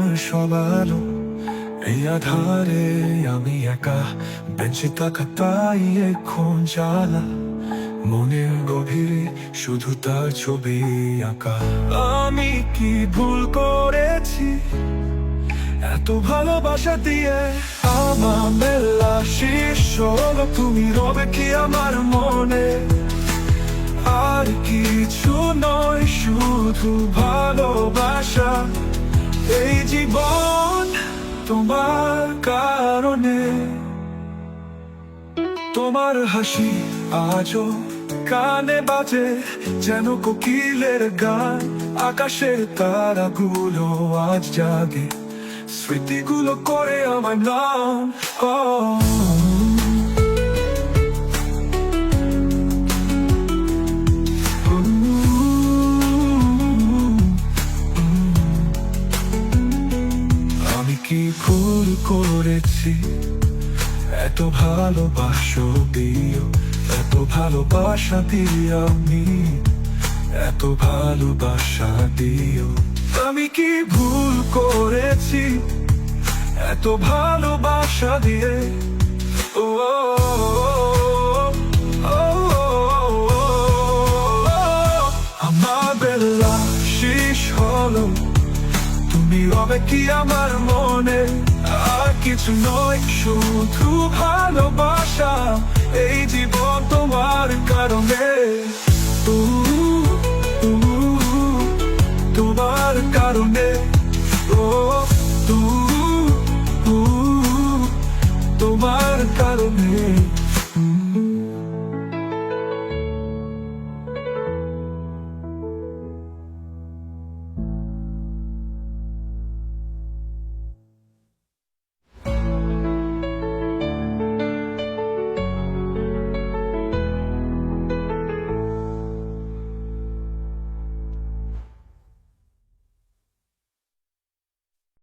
আমার সব আলো। এই আধারে আমি একা বেঁচে থাকা, তাই এখন জ্বালা মনের গভীরে শুধু তার ছবি আঁকা। আমি কি ভুল করেছি এত ভালোবাসা দিয়ে? আমার মেলা শেষ হলো, তুমি রবে কি আমার মনে? আর কিছু নয়, শুধু ভালোবাসা। এই জীবন তোমার কারণে। তোমার হাসি আজও কানে বাজে যেন কোকিলের গান। আকাশের তারাগুলো আজ জাগে, স্মৃতিগুলো করে আমার নাম। আমি কি ভুল করেছি এত ভালোবাসো দিও, এত ভালোবাসা দিও, আমি এত ভালোবাসা দিও। আমি কি ভুল করেছি এত ভালোবাসা দিয়ে? ও আমার বেলা শেষ হলো, তুমি রবে কি আমার মনে? আর কিছু নয়, শুধু ভালোবাসা। এই জীবন তোমার